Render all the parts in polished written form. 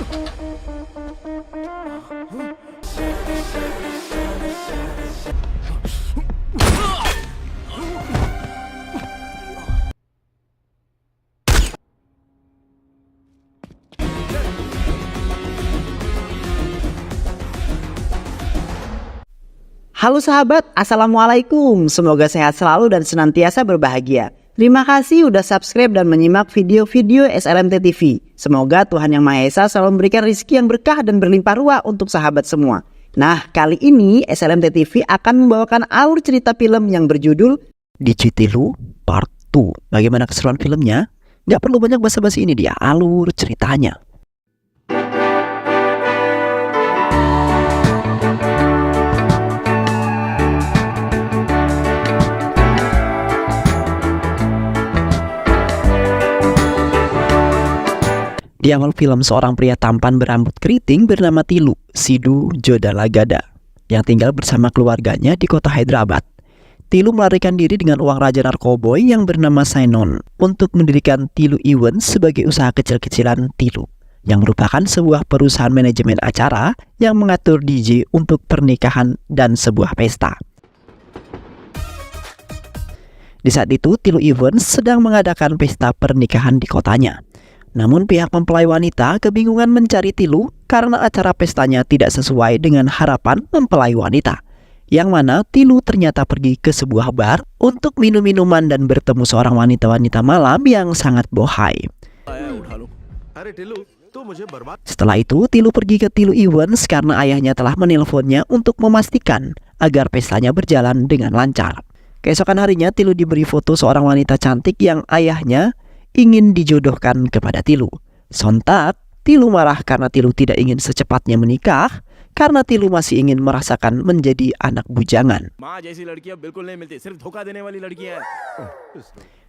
Halo sahabat, Assalamualaikum. Semoga sehat selalu dan senantiasa berbahagia. Terima kasih udah subscribe dan menyimak video-video SLMT TV. Semoga Tuhan Yang Maha Esa selalu memberikan rezeki yang berkah dan berlimpah ruah untuk sahabat semua. Nah, kali ini SLMT TV akan membawakan alur cerita film yang berjudul Dicitilu Part 2. Bagaimana keseruan filmnya? Gak perlu banyak basa-basi, ini dia alur ceritanya. Di awal film, seorang pria tampan berambut keriting bernama Tilu Sidhu Jodhalagada yang tinggal bersama keluarganya di kota Hyderabad. Tilu melarikan diri dengan uang raja narkoboy yang bernama Sainon untuk mendirikan Tilu Events sebagai usaha kecil-kecilan Tilu, yang merupakan sebuah perusahaan manajemen acara yang mengatur DJ untuk pernikahan dan sebuah pesta. Di saat itu, Tilu Events sedang mengadakan pesta pernikahan di kotanya. Namun pihak mempelai wanita kebingungan mencari Tilu karena acara pestanya tidak sesuai dengan harapan mempelai wanita. Yang mana Tilu ternyata pergi ke sebuah bar untuk minum minuman dan bertemu seorang wanita-wanita malam yang sangat bohai. Setelah itu Tilu pergi ke Tilu Events karena ayahnya telah menelponnya untuk memastikan agar pestanya berjalan dengan lancar. Keesokan harinya Tilu diberi foto seorang wanita cantik yang ayahnya ingin dijodohkan kepada Tilu. Sontak, Tilu marah karena Tilu tidak ingin secepatnya menikah, karena Tilu masih ingin merasakan menjadi anak bujangan.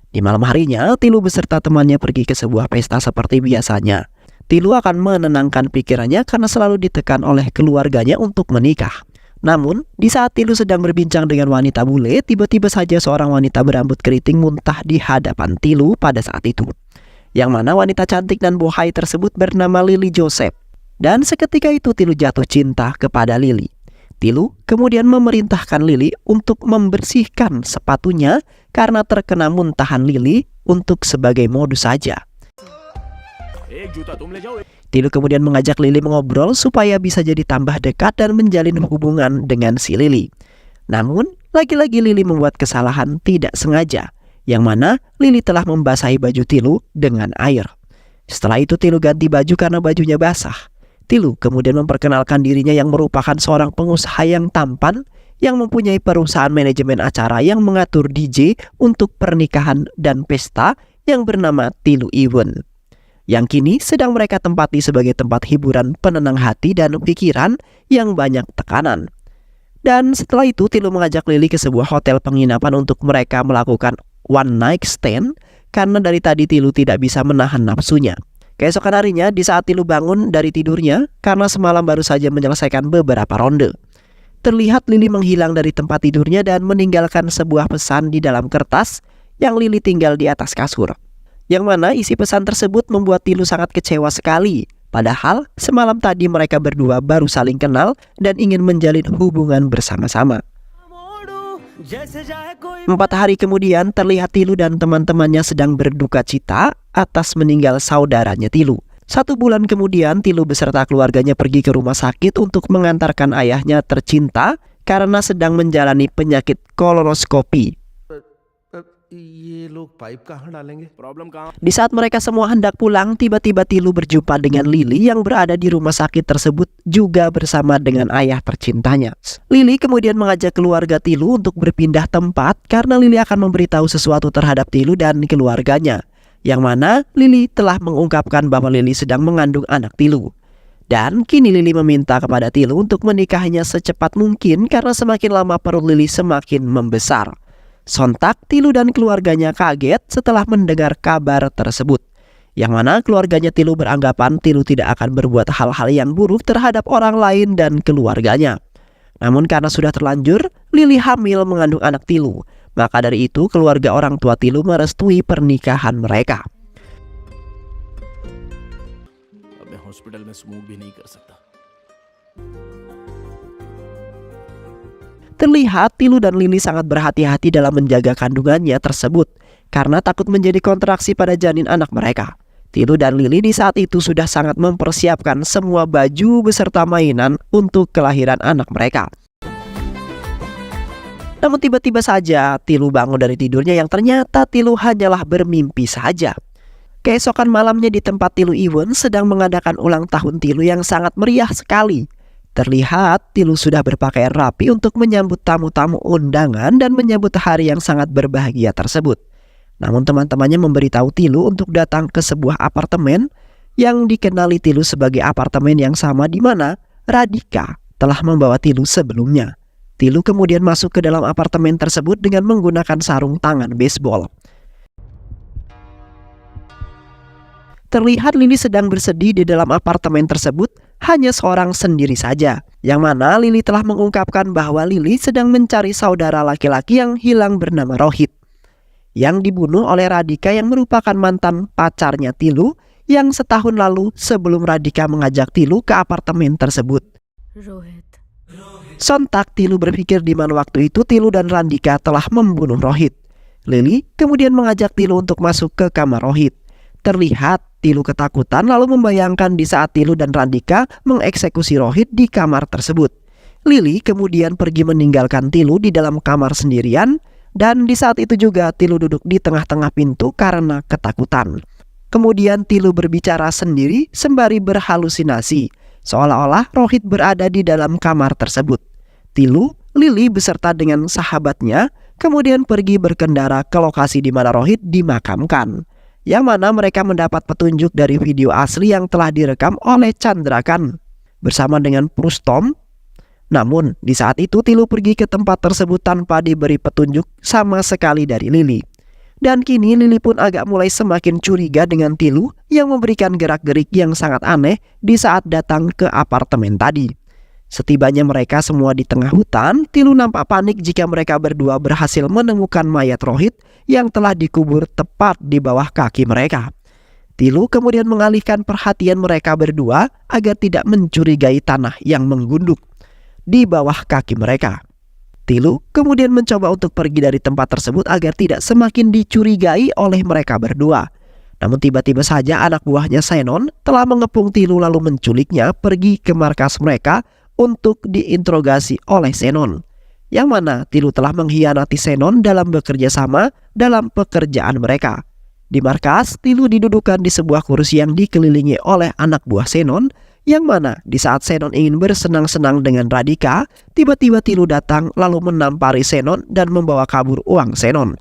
Di malam harinya, Tilu beserta temannya pergi ke sebuah pesta seperti biasanya. Tilu akan menenangkan pikirannya karena selalu ditekan oleh keluarganya untuk menikah. Namun, di saat Tilu sedang berbincang dengan wanita bule, tiba-tiba saja seorang wanita berambut keriting muntah di hadapan Tilu pada saat itu. Yang mana wanita cantik dan bohai tersebut bernama Lily Joseph. Dan seketika itu Tilu jatuh cinta kepada Lily. Tilu kemudian memerintahkan Lily untuk membersihkan sepatunya karena terkena muntahan Lily untuk sebagai modus saja. Tilu kemudian mengajak Lily mengobrol supaya bisa jadi tambah dekat dan menjalin hubungan dengan si Lily. Namun, lagi-lagi Lily membuat kesalahan tidak sengaja, yang mana Lily telah membasahi baju Tilu dengan air. Setelah itu Tilu ganti baju karena bajunya basah. Tilu kemudian memperkenalkan dirinya yang merupakan seorang pengusaha yang tampan yang mempunyai perusahaan manajemen acara yang mengatur DJ untuk pernikahan dan pesta yang bernama Tilu Event, yang kini sedang mereka tempati sebagai tempat hiburan penenang hati dan pikiran yang banyak tekanan. Dan setelah itu Tilu mengajak Lily ke sebuah hotel penginapan untuk mereka melakukan one night stand karena dari tadi Tilu tidak bisa menahan nafsunya. Keesokan harinya, di saat Tilu bangun dari tidurnya karena semalam baru saja menyelesaikan beberapa ronde, terlihat Lily menghilang dari tempat tidurnya dan meninggalkan sebuah pesan di dalam kertas yang Lily tinggal di atas kasur. Yang mana isi pesan tersebut membuat Tilu sangat kecewa sekali. Padahal semalam tadi mereka berdua baru saling kenal dan ingin menjalin hubungan bersama-sama. 4 hari kemudian terlihat Tilu dan teman-temannya sedang berduka cita atas meninggal saudaranya Tilu. 1 bulan kemudian Tilu beserta keluarganya pergi ke rumah sakit untuk mengantarkan ayahnya tercinta karena sedang menjalani penyakit kolonoskopi. Di saat mereka semua hendak pulang, tiba-tiba Tilu berjumpa dengan Lily yang berada di rumah sakit tersebut juga bersama dengan ayah tercintanya. Lily kemudian mengajak keluarga Tilu untuk berpindah tempat karena Lily akan memberitahu sesuatu terhadap Tilu dan keluarganya. Yang mana Lily telah mengungkapkan bahwa Lily sedang mengandung anak Tilu. Dan kini Lily meminta kepada Tilu untuk menikahinya secepat mungkin karena semakin lama perut Lily semakin membesar. Sontak Tilu dan keluarganya kaget setelah mendengar kabar tersebut, yang mana keluarganya Tilu beranggapan Tilu tidak akan berbuat hal-hal yang buruk terhadap orang lain dan keluarganya. Namun karena sudah terlanjur, Lily hamil mengandung anak Tilu. Maka dari itu keluarga orang tua Tilu merestui pernikahan mereka. Hospital में स्मोक भी नहीं कर सकता। Terlihat Tilu dan Lily sangat berhati-hati dalam menjaga kandungannya tersebut karena takut menjadi kontraksi pada janin anak mereka. Tilu dan Lily di saat itu sudah sangat mempersiapkan semua baju beserta mainan untuk kelahiran anak mereka. Namun tiba-tiba saja Tilu bangun dari tidurnya yang ternyata Tilu hanyalah bermimpi saja. Keesokan malamnya di tempat Tilu Iwon sedang mengadakan ulang tahun Tilu yang sangat meriah sekali. Terlihat Tilu sudah berpakaian rapi untuk menyambut tamu-tamu undangan dan menyambut hari yang sangat berbahagia tersebut. Namun teman-temannya memberitahu Tilu untuk datang ke sebuah apartemen yang dikenali Tilu sebagai apartemen yang sama di mana Radhika telah membawa Tilu sebelumnya. Tilu kemudian masuk ke dalam apartemen tersebut dengan menggunakan sarung tangan baseball. Terlihat Lily sedang bersedih di dalam apartemen tersebut hanya seorang sendiri saja. Yang mana Lily telah mengungkapkan bahwa Lily sedang mencari saudara laki-laki yang hilang bernama Rohit, yang dibunuh oleh Radhika yang merupakan mantan pacarnya Tilu yang setahun lalu sebelum Radhika mengajak Tilu ke apartemen tersebut. Sontak Tilu berpikir di mana waktu itu Tilu dan Radhika telah membunuh Rohit. Lily kemudian mengajak Tilu untuk masuk ke kamar Rohit. Terlihat Tilu ketakutan lalu membayangkan di saat Tilu dan Radhika mengeksekusi Rohit di kamar tersebut. Lily kemudian pergi meninggalkan Tilu di dalam kamar sendirian dan di saat itu juga Tilu duduk di tengah-tengah pintu karena ketakutan. Kemudian Tilu berbicara sendiri sembari berhalusinasi seolah-olah Rohit berada di dalam kamar tersebut. Tilu, Lily beserta dengan sahabatnya kemudian pergi berkendara ke lokasi di mana Rohit dimakamkan, yang mana mereka mendapat petunjuk dari video asli yang telah direkam oleh Chandra Khan bersama dengan Rustom. Namun di saat itu Tilu pergi ke tempat tersebut tanpa diberi petunjuk sama sekali dari Lily. Dan kini Lily pun agak mulai semakin curiga dengan Tilu yang memberikan gerak-gerik yang sangat aneh di saat datang ke apartemen tadi. Setibanya mereka semua di tengah hutan, Tilu nampak panik jika mereka berdua berhasil menemukan mayat Rohit yang telah dikubur tepat di bawah kaki mereka. Tilu kemudian mengalihkan perhatian mereka berdua agar tidak mencurigai tanah yang menggunduk di bawah kaki mereka. Tilu kemudian mencoba untuk pergi dari tempat tersebut agar tidak semakin dicurigai oleh mereka berdua. Namun tiba-tiba saja anak buahnya Senon telah mengepung Tilu lalu menculiknya pergi ke markas mereka untuk diinterogasi oleh Senon, yang mana Tilu telah mengkhianati Senon dalam bekerja sama dalam pekerjaan mereka. Di markas, Tilu didudukan di sebuah kursi yang dikelilingi oleh anak buah Senon, yang mana di saat Senon ingin bersenang-senang dengan Radhika, tiba-tiba Tilu datang lalu menampari Senon dan membawa kabur uang Senon.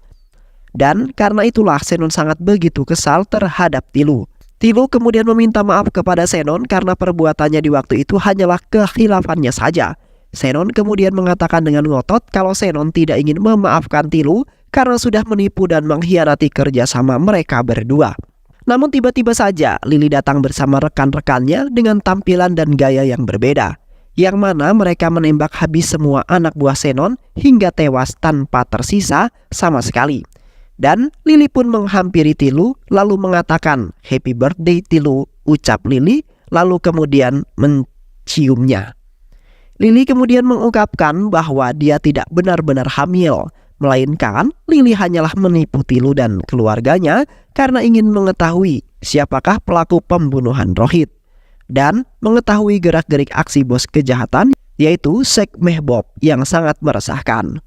Dan karena itulah Senon sangat begitu kesal terhadap Tilu. Tilu kemudian meminta maaf kepada Senon karena perbuatannya di waktu itu hanyalah kekhilaafannya saja. Senon kemudian mengatakan dengan ngotot kalau Senon tidak ingin memaafkan Tilu karena sudah menipu dan mengkhianati kerjasama mereka berdua. Namun tiba-tiba saja Lily datang bersama rekan-rekannya dengan tampilan dan gaya yang berbeda, yang mana mereka menembak habis semua anak buah Senon hingga tewas tanpa tersisa sama sekali. Dan Lily pun menghampiri Tilu lalu mengatakan happy birthday Tilu, ucap Lily lalu kemudian menciumnya. Lily kemudian mengungkapkan bahwa dia tidak benar-benar hamil, melainkan Lily hanyalah menipu Tilu dan keluarganya karena ingin mengetahui siapakah pelaku pembunuhan Rohit dan mengetahui gerak-gerik aksi bos kejahatan yaitu Sheikh Mehbob yang sangat meresahkan.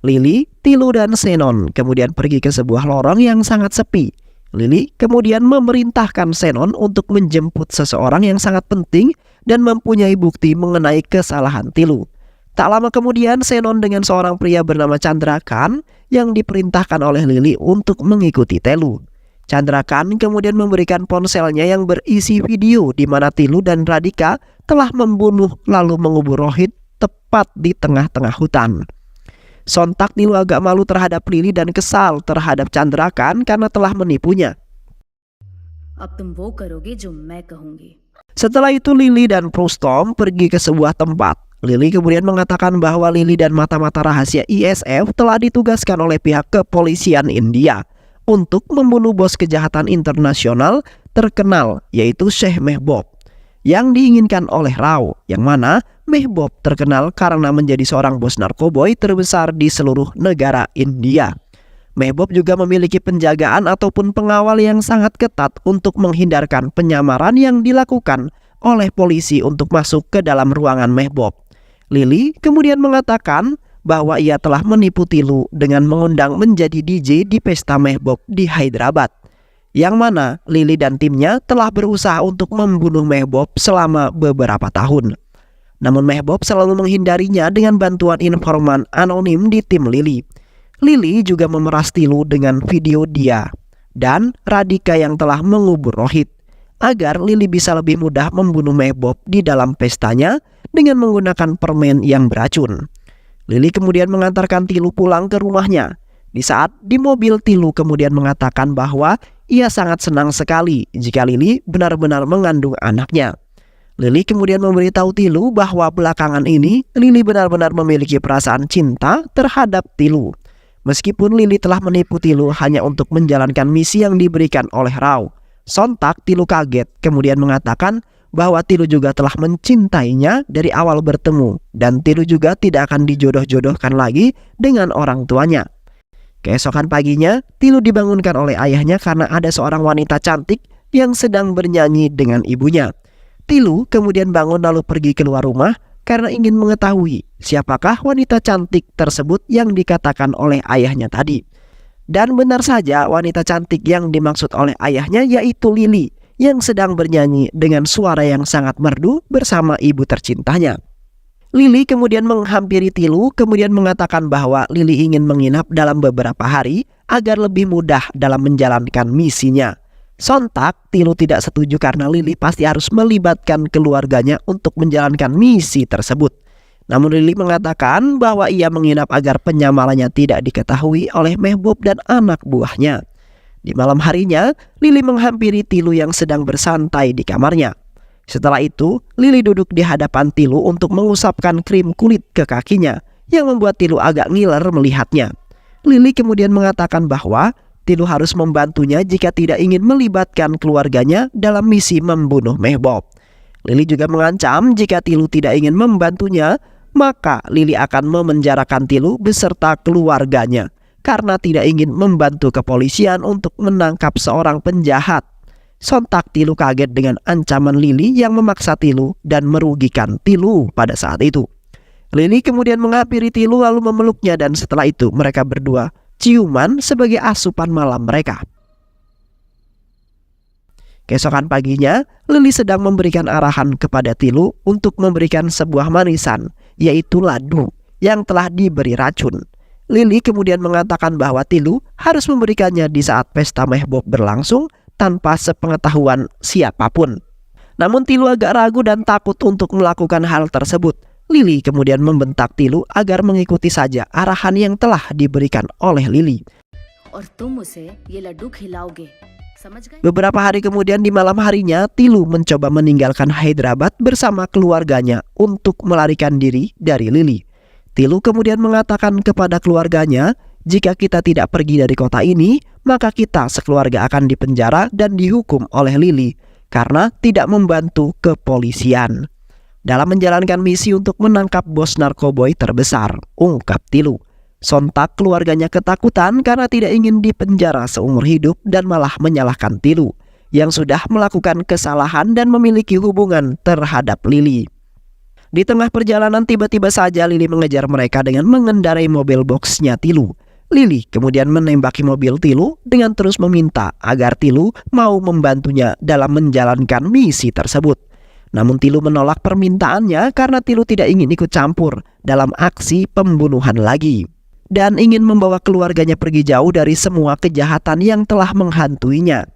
Lily, Tilu dan Senon kemudian pergi ke sebuah lorong yang sangat sepi. Lily kemudian memerintahkan Senon untuk menjemput seseorang yang sangat penting dan mempunyai bukti mengenai kesalahan Tilu. Tak lama kemudian Senon dengan seorang pria bernama Chandra Khan yang diperintahkan oleh Lily untuk mengikuti Tilu. Chandra Khan kemudian memberikan ponselnya yang berisi video di mana Tilu dan Radhika telah membunuh lalu mengubur Rohit tepat di tengah-tengah hutan. Sontak Tilu agak malu terhadap Lily dan kesal terhadap Chandra Khan karena telah menipunya. Setelah itu Lily dan Rustom pergi ke sebuah tempat. Lily kemudian mengatakan bahwa Lily dan mata-mata rahasia ISF telah ditugaskan oleh pihak kepolisian India untuk membunuh bos kejahatan internasional terkenal yaitu Sheikh Mehboob yang diinginkan oleh Rao, yang mana Mehboob terkenal karena menjadi seorang bos narkoboy terbesar di seluruh negara India. Mehboob juga memiliki penjagaan ataupun pengawal yang sangat ketat untuk menghindarkan penyamaran yang dilakukan oleh polisi untuk masuk ke dalam ruangan Mehboob. Lily kemudian mengatakan bahwa ia telah menipu Tilu dengan mengundang menjadi DJ di pesta Mehboob di Hyderabad, yang mana Lily dan timnya telah berusaha untuk membunuh Mehboob selama beberapa tahun. Namun Mehboob selalu menghindarinya dengan bantuan informan anonim di tim Lily. Lily juga memeras Tilu dengan video dia dan Radhika yang telah mengubur Rohit, agar Lily bisa lebih mudah membunuh Mehboob di dalam pestanya dengan menggunakan permen yang beracun. Lily kemudian mengantarkan Tilu pulang ke rumahnya. Di saat di mobil, Tilu kemudian mengatakan bahwa ia sangat senang sekali jika Lily benar-benar mengandung anaknya. Lily kemudian memberitahu Tilu bahwa belakangan ini Lily benar-benar memiliki perasaan cinta terhadap Tilu. Meskipun Lily telah menipu Tilu hanya untuk menjalankan misi yang diberikan oleh Rao. Sontak Tilu kaget kemudian mengatakan bahwa Tilu juga telah mencintainya dari awal bertemu, dan Tilu juga tidak akan dijodoh-jodohkan lagi dengan orang tuanya. Keesokan paginya, Tilu dibangunkan oleh ayahnya karena ada seorang wanita cantik yang sedang bernyanyi dengan ibunya. Tilu kemudian bangun lalu pergi keluar rumah karena ingin mengetahui siapakah wanita cantik tersebut yang dikatakan oleh ayahnya tadi. Dan benar saja, wanita cantik yang dimaksud oleh ayahnya yaitu Lily, yang sedang bernyanyi dengan suara yang sangat merdu bersama ibu tercintanya. Lily kemudian menghampiri Tilu kemudian mengatakan bahwa Lily ingin menginap dalam beberapa hari agar lebih mudah dalam menjalankan misinya. Sontak Tilu tidak setuju karena Lily pasti harus melibatkan keluarganya untuk menjalankan misi tersebut. Namun Lily mengatakan bahwa ia menginap agar penyamarannya tidak diketahui oleh Mehboob dan anak buahnya. Di malam harinya, Lily menghampiri Tilu yang sedang bersantai di kamarnya. Setelah itu, Lily duduk di hadapan Tilu untuk mengusapkan krim kulit ke kakinya, yang membuat Tilu agak ngiler melihatnya. Lily kemudian mengatakan bahwa Tilu harus membantunya jika tidak ingin melibatkan keluarganya dalam misi membunuh Mehboob. Lily juga mengancam jika Tilu tidak ingin membantunya, maka Lily akan memenjarakan Tilu beserta keluarganya karena tidak ingin membantu kepolisian untuk menangkap seorang penjahat. Sontak Tilu kaget dengan ancaman Lily yang memaksa Tilu dan merugikan Tilu pada saat itu. Lily kemudian menghampiri Tilu lalu memeluknya, dan setelah itu mereka berdua ciuman sebagai asupan malam mereka. Keesokan paginya, Lily sedang memberikan arahan kepada Tilu untuk memberikan sebuah manisan, yaitu ladu yang telah diberi racun. Lily kemudian mengatakan bahwa Tilu harus memberikannya di saat pesta Mehboob berlangsung tanpa sepengetahuan siapapun. Namun Tilu agak ragu dan takut untuk melakukan hal tersebut. Lily kemudian membentak Tilu agar mengikuti saja arahan yang telah diberikan oleh Lily. Beberapa hari kemudian di malam harinya, Tilu mencoba meninggalkan Hyderabad bersama keluarganya untuk melarikan diri dari Lily. Tilu kemudian mengatakan kepada keluarganya, jika kita tidak pergi dari kota ini, maka kita sekeluarga akan dipenjara dan dihukum oleh Lily karena tidak membantu kepolisian dalam menjalankan misi untuk menangkap bos narkoboy terbesar, ungkap Tilu. Sontak keluarganya ketakutan karena tidak ingin dipenjara seumur hidup dan malah menyalahkan Tilu yang sudah melakukan kesalahan dan memiliki hubungan terhadap Lily. Di tengah perjalanan tiba-tiba saja Lily mengejar mereka dengan mengendarai mobil boxnya Tilu. Lily kemudian menembaki mobil Tilu dengan terus meminta agar Tilu mau membantunya dalam menjalankan misi tersebut. Namun Tilu menolak permintaannya karena Tilu tidak ingin ikut campur dalam aksi pembunuhan lagi dan ingin membawa keluarganya pergi jauh dari semua kejahatan yang telah menghantuinya.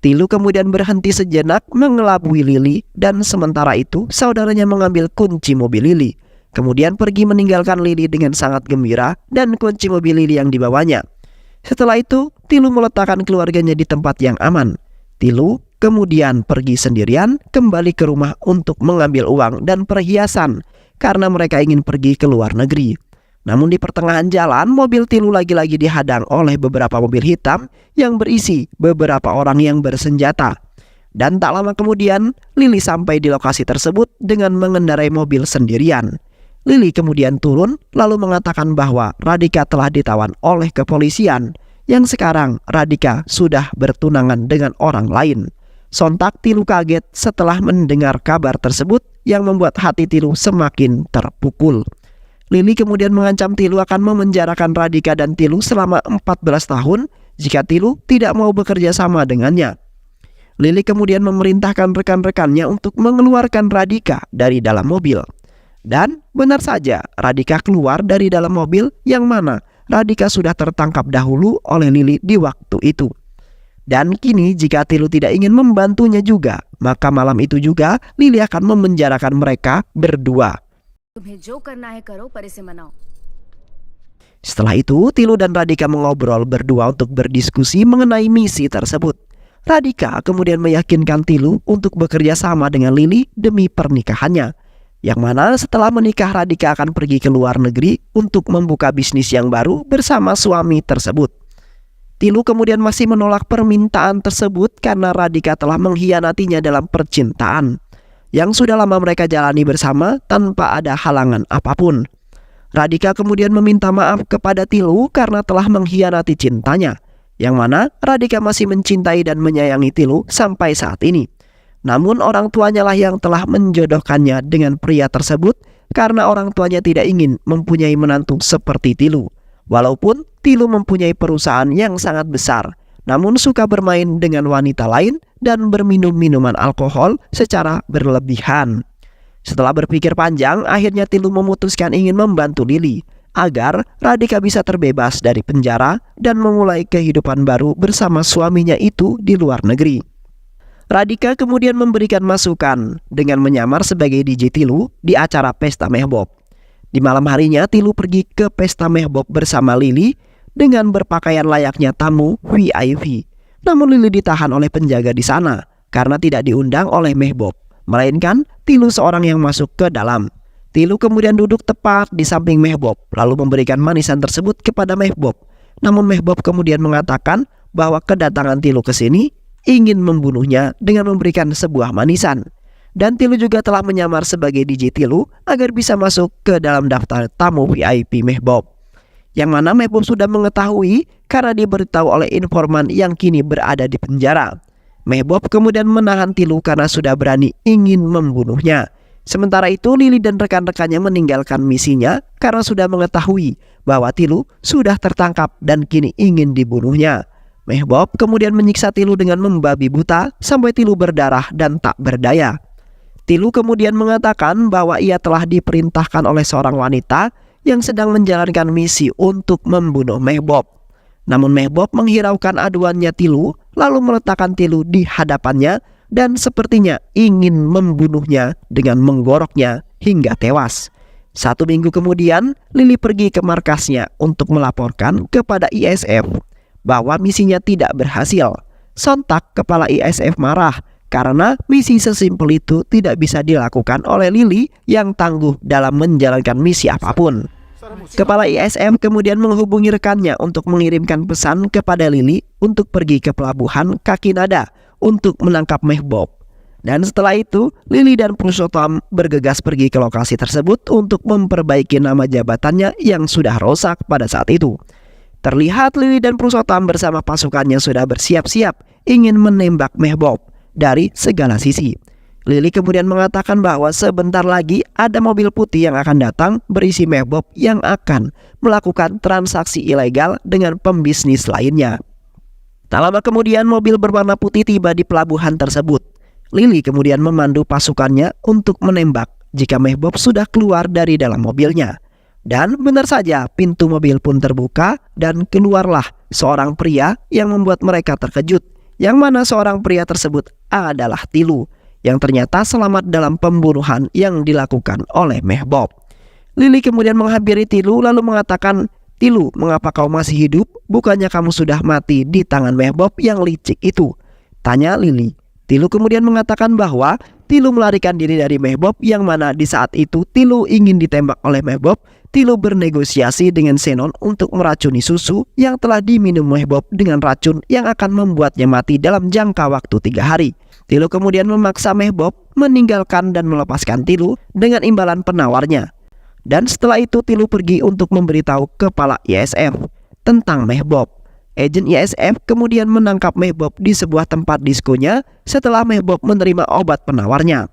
Tilu kemudian berhenti sejenak mengelabui Lily, dan sementara itu saudaranya mengambil kunci mobil Lily. Kemudian pergi meninggalkan Lily dengan sangat gembira dan kunci mobil Lily yang dibawanya. Setelah itu Tilu meletakkan keluarganya di tempat yang aman. Tilu kemudian pergi sendirian kembali ke rumah untuk mengambil uang dan perhiasan karena mereka ingin pergi ke luar negeri. Namun di pertengahan jalan, mobil Tilu lagi-lagi dihadang oleh beberapa mobil hitam yang berisi beberapa orang yang bersenjata. Dan tak lama kemudian, Lili sampai di lokasi tersebut dengan mengendarai mobil sendirian. Lili kemudian turun lalu mengatakan bahwa Radhika telah ditawan oleh kepolisian, yang sekarang Radhika sudah bertunangan dengan orang lain. Sontak Tilu kaget setelah mendengar kabar tersebut yang membuat hati Tilu semakin terpukul. Lili kemudian mengancam Tilu akan memenjarakan Radhika dan Tilu selama 14 tahun jika Tilu tidak mau bekerja sama dengannya. Lili kemudian memerintahkan rekan-rekannya untuk mengeluarkan Radhika dari dalam mobil. Dan benar saja, Radhika keluar dari dalam mobil yang mana Radhika sudah tertangkap dahulu oleh Lili di waktu itu. Dan kini jika Tilu tidak ingin membantunya juga, maka malam itu juga Lili akan memenjarakan mereka berdua. Setelah itu, Tilu dan Radhika mengobrol berdua untuk berdiskusi mengenai misi tersebut. Radhika kemudian meyakinkan Tilu untuk bekerja sama dengan Lili demi pernikahannya. Yang mana setelah menikah Radhika akan pergi ke luar negeri untuk membuka bisnis yang baru bersama suami tersebut. Tilu kemudian masih menolak permintaan tersebut karena Radhika telah mengkhianatinya dalam percintaan yang sudah lama mereka jalani bersama tanpa ada halangan apapun. Radhika kemudian meminta maaf kepada Tilu karena telah mengkhianati cintanya, yang mana Radhika masih mencintai dan menyayangi Tilu sampai saat ini. Namun orang tuanya lah yang telah menjodohkannya dengan pria tersebut karena orang tuanya tidak ingin mempunyai menantu seperti Tilu. Walaupun Tilu mempunyai perusahaan yang sangat besar, namun suka bermain dengan wanita lain dan berminum minuman alkohol secara berlebihan. Setelah berpikir panjang, akhirnya Tilu memutuskan ingin membantu Lili agar Radhika bisa terbebas dari penjara dan memulai kehidupan baru bersama suaminya itu di luar negeri. Radhika kemudian memberikan masukan dengan menyamar sebagai DJ Tilu di acara pesta mehbob. Di malam harinya Tilu pergi ke pesta mehbob bersama Lili dengan berpakaian layaknya tamu VIP. Namun Lili ditahan oleh penjaga di sana karena tidak diundang oleh mehbob, melainkan Tilu seorang yang masuk ke dalam. Tilu kemudian duduk tepat di samping mehbob lalu memberikan manisan tersebut kepada mehbob. Namun mehbob kemudian mengatakan bahwa kedatangan Tilu ke sini ingin membunuhnya dengan memberikan sebuah manisan. Dan Tilu juga telah menyamar sebagai DJ Tilu agar bisa masuk ke dalam daftar tamu VIP mehbob. Yang mana mehbob sudah mengetahui karena diberitahu oleh informan yang kini berada di penjara. Mehbob kemudian menahan Tilu karena sudah berani ingin membunuhnya. Sementara itu Lili dan rekan-rekannya meninggalkan misinya karena sudah mengetahui bahwa Tilu sudah tertangkap dan kini ingin dibunuhnya. Mehbob kemudian menyiksa Tilu dengan membabi buta sampai Tilu berdarah dan tak berdaya. Tilu kemudian mengatakan bahwa ia telah diperintahkan oleh seorang wanita yang sedang menjalankan misi untuk membunuh Mehbob. Namun Mehbob menghiraukan aduannya Tilu lalu meletakkan Tilu di hadapannya dan sepertinya ingin membunuhnya dengan menggoroknya hingga tewas. 1 minggu kemudian Lili pergi ke markasnya untuk melaporkan kepada ISF bahwa misinya tidak berhasil. Sontak kepala ISF marah karena misi sesimpel itu tidak bisa dilakukan oleh Lili yang tangguh dalam menjalankan misi apapun. Kepala ISF kemudian menghubungi rekannya untuk mengirimkan pesan kepada Lili untuk pergi ke pelabuhan Kakinada untuk menangkap Mehbob. Dan setelah itu Lili dan Purushottam bergegas pergi ke lokasi tersebut untuk memperbaiki nama jabatannya yang sudah rusak pada saat itu. Terlihat Lili dan Purushottam bersama pasukannya sudah bersiap-siap ingin menembak Mehbob dari segala sisi. Lili kemudian mengatakan bahwa sebentar lagi ada mobil putih yang akan datang berisi Mehbob yang akan melakukan transaksi ilegal dengan pembisnis lainnya. Tak lama kemudian mobil berwarna putih tiba di pelabuhan tersebut. Lili kemudian memandu pasukannya untuk menembak jika Mehbob sudah keluar dari dalam mobilnya. Dan benar saja pintu mobil pun terbuka dan keluarlah seorang pria yang membuat mereka terkejut. Yang mana seorang pria tersebut adalah Tilu yang ternyata selamat dalam pembunuhan yang dilakukan oleh Mehbob. Lili kemudian menghampiri Tilu lalu mengatakan, "Tilu, mengapa kau masih hidup? Bukannya kamu sudah mati di tangan Mehbob yang licik itu?" tanya Lili. Tilu kemudian mengatakan bahwa Tilu melarikan diri dari Mehbob yang mana di saat itu Tilu ingin ditembak oleh Mehbob. Tilu bernegosiasi dengan Zenon untuk meracuni susu yang telah diminum oleh Bob dengan racun yang akan membuatnya mati dalam jangka waktu 3 hari. Tilu kemudian memaksa Bob meninggalkan dan melepaskan Tilu dengan imbalan penawarnya. Dan setelah itu Tilu pergi untuk memberitahu kepala ISF tentang Bob. Agen ISF kemudian menangkap Bob di sebuah tempat diskonya setelah Bob menerima obat penawarnya.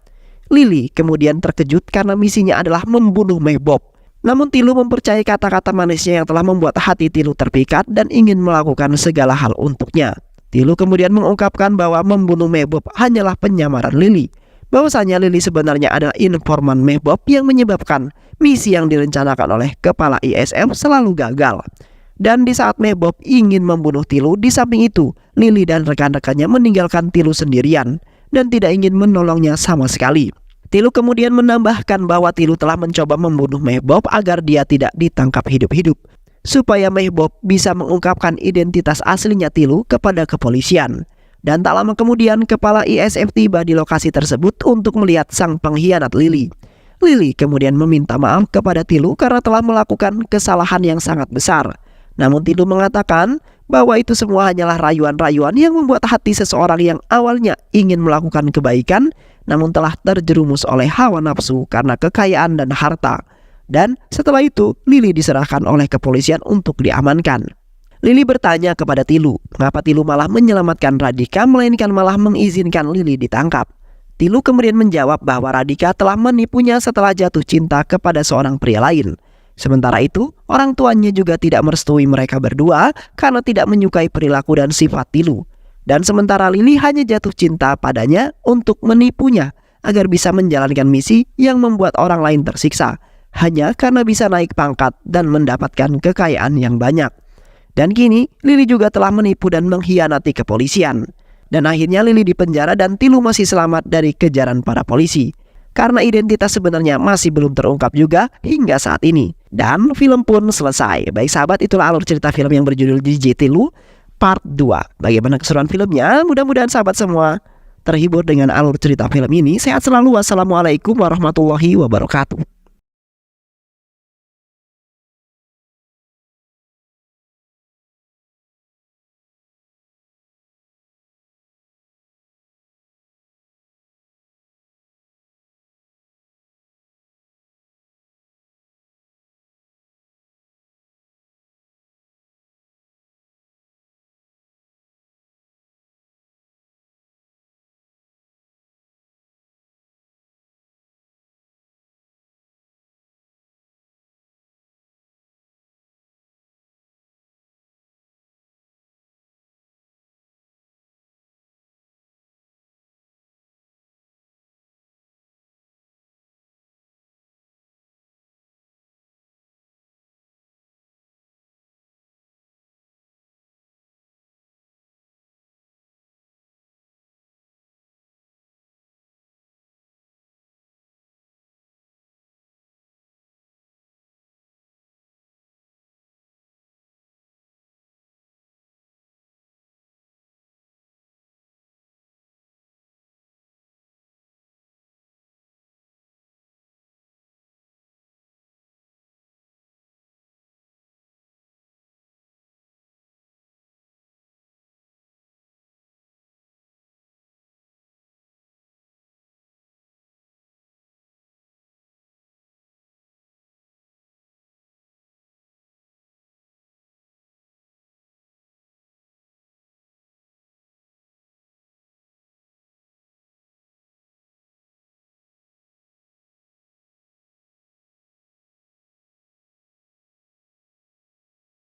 Lily kemudian terkejut karena misinya adalah membunuh Bob. Namun Tilu mempercayai kata-kata manisnya yang telah membuat hati Tilu terpikat dan ingin melakukan segala hal untuknya. Tilu kemudian mengungkapkan bahwa membunuh Bob hanyalah penyamaran Lily. Bahwasanya Lily sebenarnya adalah informan Bob yang menyebabkan misi yang direncanakan oleh kepala ISF selalu gagal. Dan di saat Bob ingin membunuh Tilu, di samping itu Lily dan rekan-rekannya meninggalkan Tilu sendirian dan tidak ingin menolongnya sama sekali. Tilu kemudian menambahkan bahwa Tilu telah mencoba membunuh Bob agar dia tidak ditangkap hidup-hidup, supaya Bob bisa mengungkapkan identitas aslinya Tilu kepada kepolisian. Dan tak lama kemudian kepala ISF tiba di lokasi tersebut untuk melihat sang pengkhianat Lily. Lily kemudian meminta maaf kepada Tilu karena telah melakukan kesalahan yang sangat besar. Namun Tilu mengatakan bahwa itu semua hanyalah rayuan-rayuan yang membuat hati seseorang yang awalnya ingin melakukan kebaikan namun telah terjerumus oleh hawa nafsu karena kekayaan dan harta. Dan setelah itu Lily diserahkan oleh kepolisian untuk diamankan. Lily bertanya kepada Tilu, mengapa Tilu malah menyelamatkan Radhika melainkan malah mengizinkan Lily ditangkap. Tilu kemudian menjawab bahwa Radhika telah menipunya setelah jatuh cinta kepada seorang pria lain. Sementara itu, orang tuanya juga tidak merestui mereka berdua karena tidak menyukai perilaku dan sifat Tilu. Dan sementara Lily hanya jatuh cinta padanya untuk menipunya agar bisa menjalankan misi yang membuat orang lain tersiksa, hanya karena bisa naik pangkat dan mendapatkan kekayaan yang banyak. Dan kini Lily juga telah menipu dan mengkhianati kepolisian. Dan akhirnya Lily dipenjara dan Tilu masih selamat dari kejaran para polisi. Karena identitas sebenarnya masih belum terungkap juga hingga saat ini. Dan film pun selesai. Baik sahabat, itulah alur cerita film yang berjudul DJ Tilu Part 2. Bagaimana keseruan filmnya? Mudah-mudahan sahabat semua terhibur dengan alur cerita film ini. Sehat selalu. Wassalamualaikum warahmatullahi wabarakatuh.